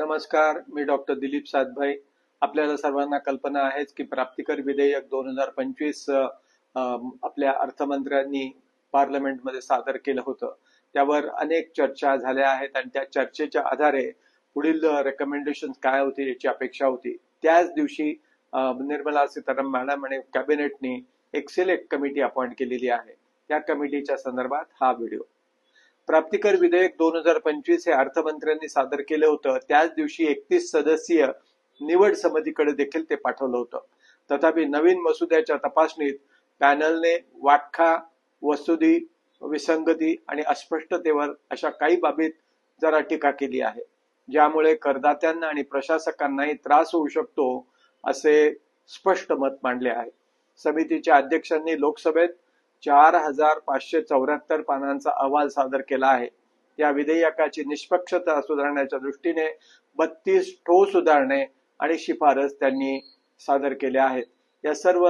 नमस्कार, मी डॉक्टर दिलीप सातभाई. आपल्याला सर्वांना कल्पना आहेच की प्राप्तिकर विधेयक 2025 आपल्या अर्थमंत्र्यांनी पार्लमेंटमध्ये सादर केलं होतं. त्यावर अनेक चर्चा झाल्या आहेत आणि त्या चर्चेच्या आधारे पुढील रेकमेंडेशन काय होती याची अपेक्षा होती. त्याच दिवशी निर्मला सीतारामन मॅडम आणि कॅबिनेटने एक सिलेक्ट कमिटी अपॉइंट केलेली आहे. त्या कमिटीच्या संदर्भात हा व्हिडिओ. प्राप्तिकर विधेयक 2025 हे अर्थमंत्र्यांनी सादर केलं होतं. त्याच दिवशी 31 सदस्यीय निवड समितीकडे देखील ते पाठवलं होतं. तथापि नवीन मसुद्याच्या तपासणीत पॅनलने वाटखा, वस्तुदी, विसंगती आणि अस्पष्टतेवर अशा काही बाबीत जरा टीका केली आहे, ज्यामुळे करदात्यांना आणि प्रशासकांनाही त्रास होऊ शकतो असे स्पष्ट मत मांडले आहे. समितीच्या अध्यक्षांनी लोकसभेत 4574 पानांचा अहवाल सादर केला आहे. या विधेयकाची निष्पक्षता सुधारण्याच्या दृष्टीने 32 ठोस सुधारणे आणि शिफारस त्यांनी सादर केल्या आहेत. या सर्व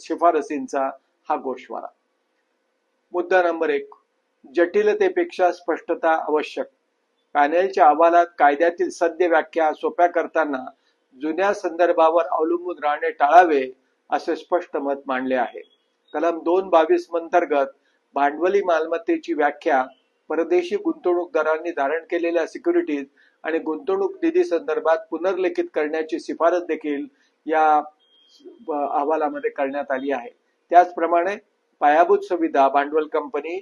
शिफारसींचा हा गोषवारा. मुद्दा नंबर 1, जटिलतेपेक्षा स्पष्टता आवश्यक. पॅनेलच्या अहवालात कायद्यातील सद्य व्याख्या सोप्या करताना जुन्या संदर्भावर अवलंबून राहणे टाळावे असे स्पष्ट मत मांडले आहे. कलम 222 अंतर्गत भांडवली मालमत्तेची व्याख्या परदेशी गुंतवणूकदारांनी धारण केलेल्या सिक्युरिटीज आणि गुंतवणूक निधी संदर्भात पुनर्लिखित करण्याची शिफारस देखील या अहवालामध्ये करण्यात आली आहे. त्याचप्रमाणे पायाभूत सुविधा भांडवल कंपनी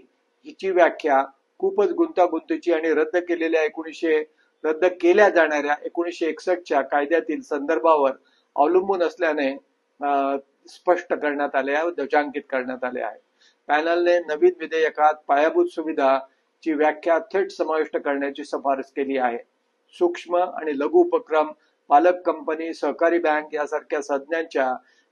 हिची व्याख्या खूपच गुंतागुंतीची आणि रद्द केल्या जाणाऱ्या 1961च्या कायद्यातील संदर्भावर अवलंबून असल्याने स्पष्ट करण्यात आले आहे व ध्वजांकित करण्यात आले आहे. पॅनलने नवीन विधेयकात पायाभूत सुविधाची व्याख्या थेट समाविष्ट करण्याची शिफारस केली आहे. सूक्ष्म आणि लघु उपक्रम, पालक कंपनी, सहकारी बँक यासारख्या संज्ञांच्या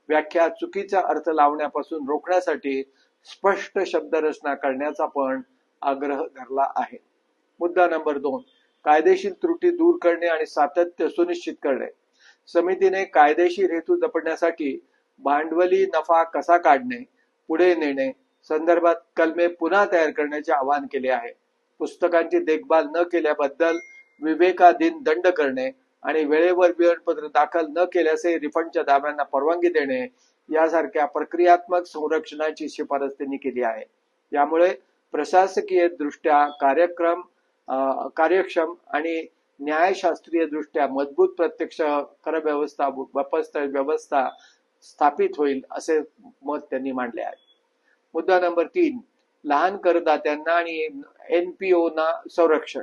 व्याख्या चुकीचा अर्थ लावण्यापासून रोखण्यासाठी स्पष्ट शब्दरचना करण्याचा पण आग्रह धरला आहे. मुद्दा नंबर 2, कायदेशीर त्रुटी दूर करणे आणि सातत्य सुनिश्चित करणे. समितीने कायदेशीर हेतू जपण्यासाठी भांडवली नफा कसा काढणे, पुढे नेणे संदर्भात कलमे पुन्हा तयार करण्याचे आवाहन केले आहे. पुस्तकांची देखभाल न केल्याबद्दल विवेकाधीन दंड करणे आणि वेळेवर विवरणपत्र दाखल न केल्यासही रिफंडच्या दाव्यांना परवानगी देणे यासारख्या प्रक्रियात्मक संरक्षणाची शिफारस त्यांनी केली आहे. यामुळे प्रशासकीय दृष्ट्या कार्यक्षम आणि न्यायशास्त्रीय दृष्ट्या मजबूत प्रत्यक्ष कर व्यवस्था स्थापित होईल असे मत त्यांनी मांडले आहे. मुद्दा नंबर 3, लहान करदात्यांना आणि एनपीओ ना संरक्षण.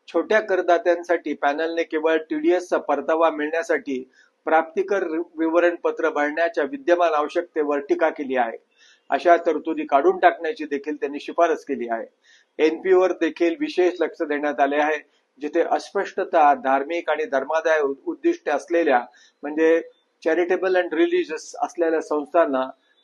छोट्या करदात्यांसाठी पॅनलने केवळ टीडीएसचा परतावा मिळण्यासाठी प्राप्तिकर विवरणपत्र भरण्याच्या विद्यमान आवश्यकतेवर टीका केली आहे. अशा तरतुदी काढून टाकण्याची देखील त्यांनी शिफारस केली आहे. एनपीओवर देखील विशेष लक्ष देण्यात आले आहे, जिथे अस्पष्टता, धार्मिक आणि धर्मादाय उद्दिष्टे असलेल्या म्हणजे चॅरिटेबल अँड रिलिजियस असलेल्या संस्थांना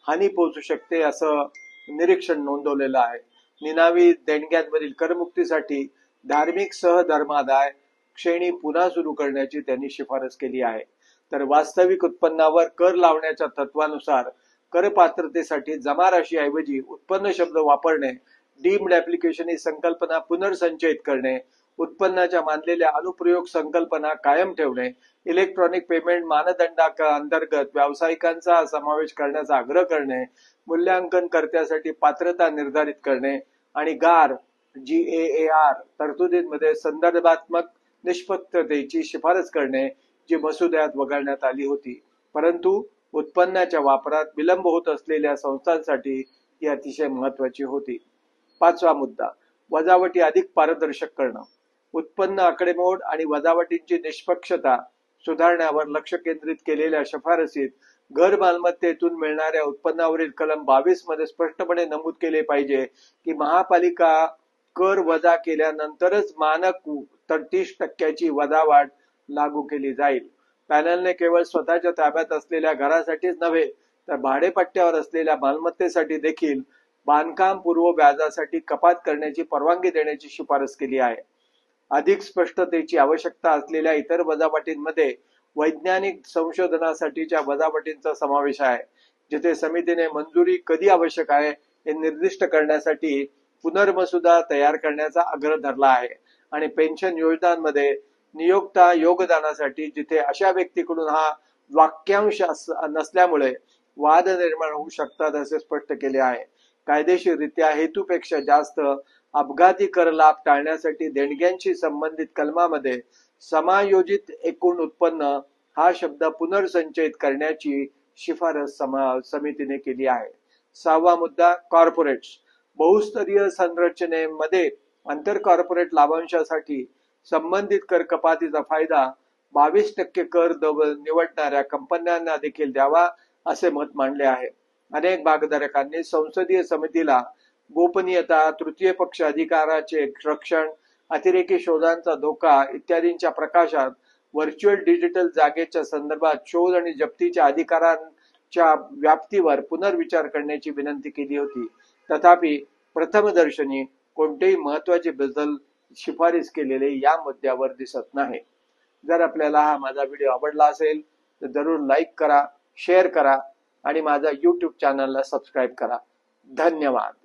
हानी पोहोचू शकते असं निरीक्षण नोंदवलेलं आहे. निनावी देणग्यांवरील करमुक्तीसाठी धार्मिक सहधर्मादाय श्रेणी पुन्हा सुरू करण्याची त्यांनी शिफारस केली आहे. तर वास्तविक उत्पन्नावर कर लावण्याच्या तत्वानुसार करपात्रतेसाठी जमा राशीऐवजी उत्पन्न शब्द वापरणे, डीम्ड ऍप्लिकेशन ही संकल्पना पुनर्संचयित करणे, उत्पन्नाच्या मानलेल्या अनुप्रयोग संकल्पना कायम ठेवणे, इलेक्ट्रॉनिक पेमेंट मानदंडांतर्गत व्यावसायिकांचा समावेश करण्याचा आग्रह करणे, मूल्यांकन कर्त्यासाठी पात्रता निर्धारित करणे आणि GAAR तरतुदींमध्ये संदर्भात्मक निष्पक्षतेची शिफारस करणे जी मसुद्यात वगळण्यात आली होती, परंतु उत्पन्नाच्या वापरात विलंब होत असलेल्या संस्थांसाठी ही अतिशय महत्वाची होती. 5वा मुद्दा, वजावटी अधिक पारदर्शक करणं. उत्पन्न आकडेमोड आणि वजावटींची निष्पक्षता सुधारण्यावर लक्ष केंद्रित केलेल्या शिफारसीत घर मालमत्तेतून मिळणाऱ्या उत्पन्नावरील कलम 22 मध्ये स्पष्टपणे नमूद केले पाहिजे की महापालिका कर वजा केल्यानंतरच मानक 30% वजावाट लागू केली जाईल. पॅनलने केवळ स्वतःच्या ताब्यात असलेल्या घरासाठीच नव्हे तर भाडेपट्ट्यावर असलेल्या मालमत्तेसाठी देखील बांधकाम पूर्व व्याजासाठी कपात करण्याची परवानगी देण्याची शिफारस केली आहे. अधिक स्पष्टतेची आवश्यकता असलेल्या इतर वजावटींमध्ये वैज्ञानिक संशोधनासाठीच्या वजावटींचा समावेश आहे, जिथे समितीने मंजुरी कधी आवश्यक आहे हे निर्दिष्ट करण्यासाठी पुनर्मसुदा तयार करण्याचा आग्रह धरला आहे आणि पेन्शन योजनांमध्ये नियोक्ता योगदानासाठी जिथे अशा व्यक्तीकडून हा वाक्यांश नसल्यामुळे वाद निर्माण होऊ शकतात असे स्पष्ट केले आहे. कायदेशीररित्या हेतूपेक्षा जास्त अपघाती कर लाभ टाळण्यासाठी देणग्यांशी संबंधित कलमामध्ये समायोजित एकूण उत्पन्न हा शब्द पुनर्संचयित करण्याची शिफारस समितीने केली आहे. 6वा मुद्दा कॉर्पोरेट्स. बहुस्तरीय संरचनेमध्ये आंतर कॉर्पोरेट लाभांशासाठी संबंधित कर कपातीचा फायदा 22% कर निवडणाऱ्या कंपन्यांना देखील द्यावा असे मत मांडले आहे. अनेक भागधारकांनी संसदीय समितीला गोपनीयता, तृतीय पक्ष अधिकाराचे रक्षण, अतिरेकी शोधांचा धोका इत्यादींच्या प्रकाशात व्हर्च्युअल डिजिटल जागेच्या संदर्भात शोध आणि जप्तीच्या अधिकारांच्या व्याप्तीवर पुनर्विचार करण्याची विनंती केली होती. तथापि प्रथमदर्शनी कोणतेही महत्त्वाचे बदल शिफारस केलेले या मुद्द्यावर दिसत नाही. जर आपल्याला हा माझा व्हिडिओ आवडला असेल तर जरूर लाईक करा, शेअर करा आणि माझा YouTube चॅनलला सबस्क्राईब करा. धन्यवाद.